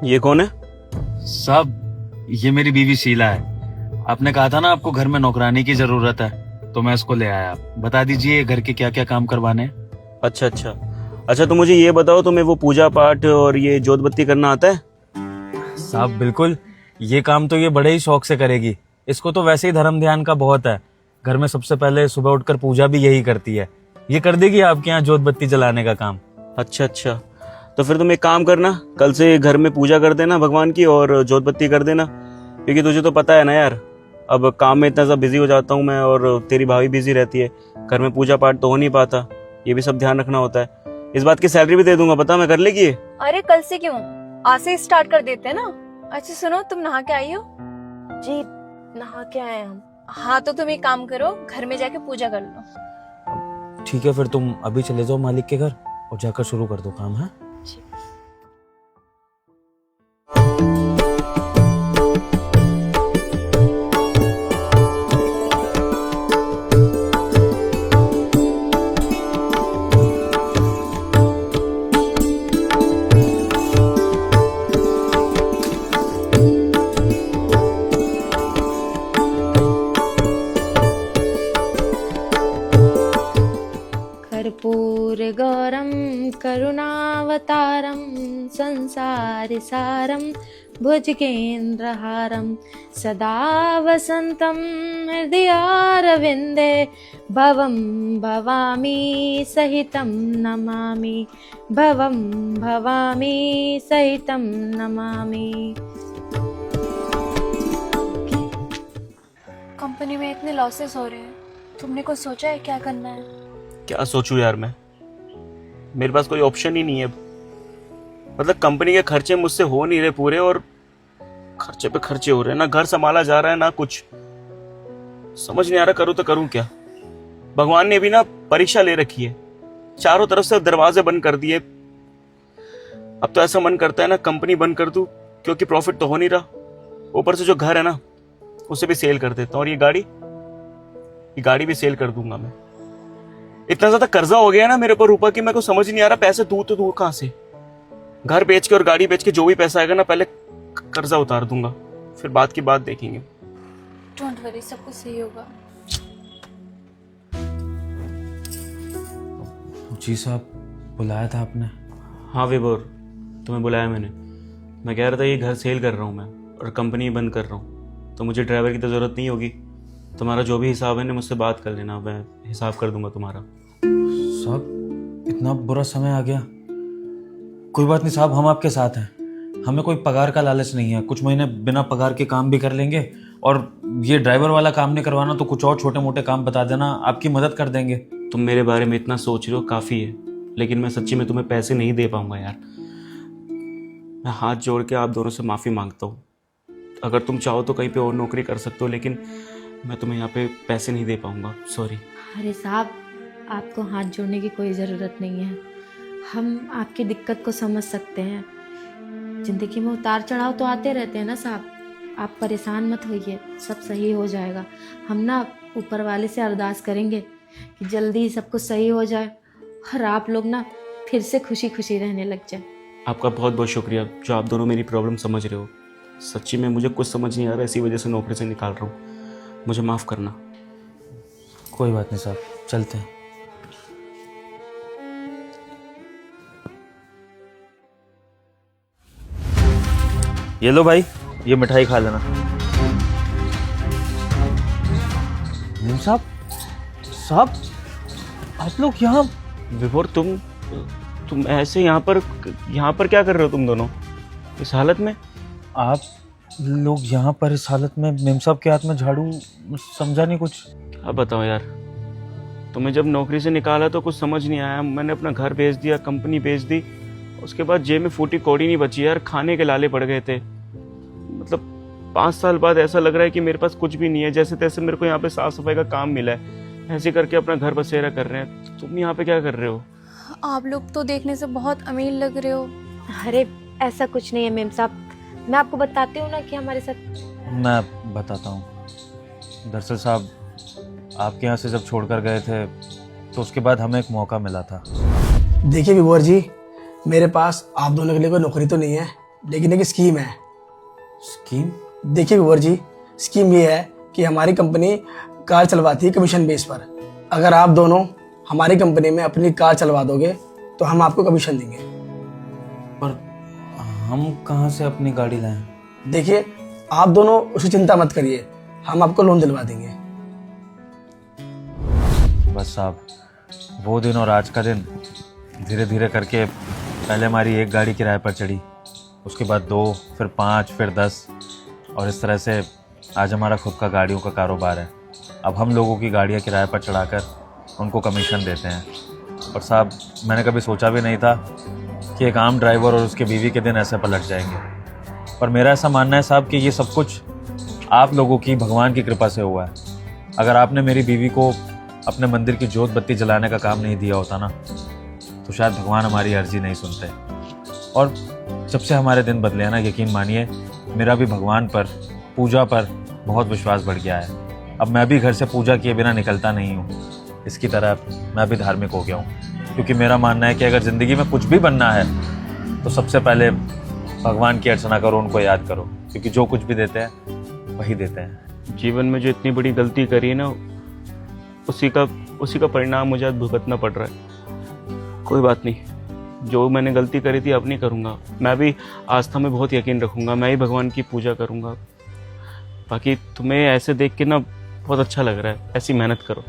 ये कौन है? साहब ये मेरी बीवी शीला है। आपने कहा था ना आपको घर में नौकरानी की जरूरत है, तो मैं इसको ले आया। बता दीजिए घर के क्या क्या काम करवाने हैं। अच्छा अच्छा अच्छा, तो मुझे ये बताओ, तुम्हें वो पूजा पाठ और ये जोत बत्ती करना आता है? साहब बिल्कुल, ये काम तो ये बड़े ही शौक से करेगी। इसको तो वैसे ही धर्म ध्यान का बहुत है। घर में सबसे पहले सुबह उठकर पूजा भी यही करती है। ये कर देगी आपके यहाँ जोत बत्ती जलाने का काम। अच्छा अच्छा, तो फिर तुम एक काम करना, कल से घर में पूजा कर देना भगवान की और जोत बत्ती कर देना। क्योंकि तुझे तो पता है ना यार, अब काम में इतना सा बिजी हो जाता हूँ मैं, और तेरी भाभी बिजी रहती है, घर में पूजा पाठ तो हो नहीं पाता। ये भी सब ध्यान रखना होता है। इस बात की सैलरी भी दे दूंगा, पता मैं कर लेगी ये? अरे कल से क्यों, आज से स्टार्ट कर देते हैं ना। अच्छा सुनो, तुम नहा के आई हो? जी नहा के आए हम। हाँ तो तुम एक काम करो, घर में जाके पूजा कर लो। ठीक है, फिर तुम अभी चले जाओ मालिक के घर और जाकर शुरू कर दो काम। है कर्पूरगौरं करुणावतारं संसारसारं भुजगेन्द्रहारं सदा वसन्तं हृदयारविन्दे भवं भवामि सहितं नमामि भवं भवामि सहितं नमामि। कंपनी में इतने लॉसेस हो रहे हैं, तुमने कुछ सोचा है क्या करना है? क्या सोचूं यार मैं, मेरे पास कोई ऑप्शन ही नहीं है। मतलब कंपनी के खर्चे मुझसे हो नहीं रहे पूरे, और खर्चे पे खर्चे हो रहे हैं, ना घर संभाला जा रहा है ना कुछ। समझ नहीं आ रहा करूं तो करूं क्या। भगवान ने भी ना परीक्षा ले रखी है, चारों तरफ से दरवाजे बंद कर दिए। अब तो ऐसा मन करता है ना कंपनी बंद कर दूं, क्योंकि प्रॉफिट तो हो नहीं रहा। ऊपर से जो घर है ना उसे भी सेल कर देता हूं, और ये गाड़ी भी सेल कर दूंगा मैं। इतना ज्यादा कर्जा हो गया ना मेरे ऊपर ऊपर कि मेरे को समझ नहीं आ रहा पैसे दूं तो दूं कहां से। घर बेच के और गाड़ी बेच के जो भी पैसा आएगा ना, पहले कर्जा उतार दूंगा, फिर बात की बात देखेंगे। डोंट वरी, सब कुछ सही होगा। जी साहब, बुलाया था आपने? हाँ विभोर, तुम्हें बुलाया मैंने। मैं कह रहा था ये घर सेल कर रहा हूँ मैं, और कंपनी बंद कर रहा हूँ, तो मुझे ड्राइवर की तो जरूरत नहीं होगी। तुम्हारा जो भी हिसाब है ना मुझसे बात कर लेना, मैं हिसाब कर दूंगा तुम्हारा। साहब इतना बुरा समय आ गया। कोई बात नहीं साहब, हम आपके साथ हैं। हमें कोई पगार का लालच नहीं है। कुछ महीने बिना पगार के काम भी कर लेंगे, और ये ड्राइवर वाला काम नहीं करवाना तो कुछ और छोटे मोटे काम बता देना, आपकी मदद कर देंगे। तुम मेरे बारे में इतना सोच रहे हो काफ़ी है, लेकिन मैं सच्ची में तुम्हें पैसे नहीं दे पाऊंगा यार। मैं हाथ जोड़ के आप दोनों से माफ़ी मांगता हूँ। अगर तुम चाहो तो कहीं पे और नौकरी कर सकते हो, लेकिन मैं तुम्हें यहाँ पे पैसे नहीं दे पाऊंगा, सॉरी। अरे साहब, आपको हाथ जोड़ने की कोई ज़रूरत नहीं है। हम आपकी दिक्कत को समझ सकते हैं। ज़िंदगी में उतार चढ़ाव तो आते रहते हैं ना साहब। आप परेशान मत होइए, सब सही हो जाएगा। हम ना ऊपर वाले से अरदास करेंगे कि जल्दी सब कुछ सही हो जाए और आप लोग ना फिर से खुशी खुशी रहने लग जाए। आपका बहुत बहुत शुक्रिया जो आप दोनों मेरी प्रॉब्लम समझ रहे हो। सच्ची में मुझे कुछ समझ नहीं आ रहा, इसी वजह से नौकरी से निकाल रहा हूँ। मुझे माफ़ करना। कोई बात नहीं साहब, चलते हैं। ये लो भाई, ये मिठाई खा लेना। नीम साहब, साहब आप लोग यहाँ? विभोर तुम ऐसे यहाँ पर क्या कर रहे हो तुम दोनों इस हालत में? आप लोग यहाँ पर इस हालत में? मेम साहब के हाथ में झाड़ू, समझा नहीं कुछ। क्या बताओ यार, तुम्हें जब नौकरी से निकाला तो कुछ समझ नहीं आया। मैंने अपना घर बेच दिया, कंपनी बेच दी, उसके बाद जेब में फूटी कौड़ी नहीं बची यार। खाने के लाले पड़ गए थे। मतलब 5 साल बाद ऐसा लग रहा है कि मेरे पास कुछ भी नहीं है। जैसे तैसे मेरे को यहाँ पे साफ सफाई का काम मिला है, ऐसे करके अपना घर बसेरा कर रहे हैं। तुम यहाँ पे क्या कर रहे हो? आप लोग तो देखने से बहुत अमीर लग रहे हो। अरे ऐसा कुछ नहीं है मेम साहब, मैं आपको बताती हूँ ना कि हमारे साथ। मैं बताता हूँ। दरअसल साहब, आपके यहाँ से जब छोड़कर गए थे तो उसके बाद हमें एक मौका मिला था। देखिए विभोर जी, मेरे पास आप दोनों के लिए कोई नौकरी तो नहीं है, लेकिन एक स्कीम है। स्कीम? देखिए कुंवर जी, स्कीम ये है कि हमारी कंपनी कार चलवाती है कमीशन बेस पर। अगर आप दोनों हमारी कंपनी में अपनी कार चलवा दोगे तो हम आपको कमीशन देंगे। पर हम कहाँ से अपनी गाड़ी लाएं? देखिए, आप दोनों उसकी चिंता मत करिए, हम आपको लोन दिलवा देंगे। बस साहब, वो दिन और आज का दिन धीरे धीरे करके पहले हमारी एक गाड़ी किराए पर चढ़ी, उसके बाद 2, फिर 5, फिर 10, और इस तरह से आज हमारा खुद का गाड़ियों का कारोबार है। अब हम लोगों की गाड़ियाँ किराए पर चढ़ाकर उनको कमीशन देते हैं। और साहब, मैंने कभी सोचा भी नहीं था कि एक आम ड्राइवर और उसके बीवी के दिन ऐसे पलट जाएंगे। पर मेरा ऐसा मानना है साहब कि ये सब कुछ आप लोगों की, भगवान की कृपा से हुआ है। अगर आपने मेरी बीवी को अपने मंदिर की जोत बत्ती जलाने का काम नहीं दिया होता ना, तो शायद भगवान हमारी अर्जी नहीं सुनते। और जब से हमारे दिन बदले हैं ना, यकीन मानिए मेरा भी भगवान पर, पूजा पर बहुत विश्वास बढ़ गया है। अब मैं भी घर से पूजा किए बिना निकलता नहीं हूँ। इसकी तरह मैं भी धार्मिक हो गया हूँ, क्योंकि मेरा मानना है कि अगर ज़िंदगी में कुछ भी बनना है तो सबसे पहले भगवान की अर्चना करो, उनको याद करो, क्योंकि जो कुछ भी देते हैं वही देते हैं। जीवन में जो इतनी बड़ी गलती करी है ना, उसी का परिणाम मुझे आज भुगतना पड़ रहा है। कोई बात नहीं, जो मैंने गलती करी थी अब नहीं करूँगा। मैं भी आस्था में बहुत यकीन रखूँगा, मैं ही भगवान की पूजा करूँगा। बाकी तुम्हें ऐसे देख के ना बहुत अच्छा लग रहा है, ऐसी मेहनत करो।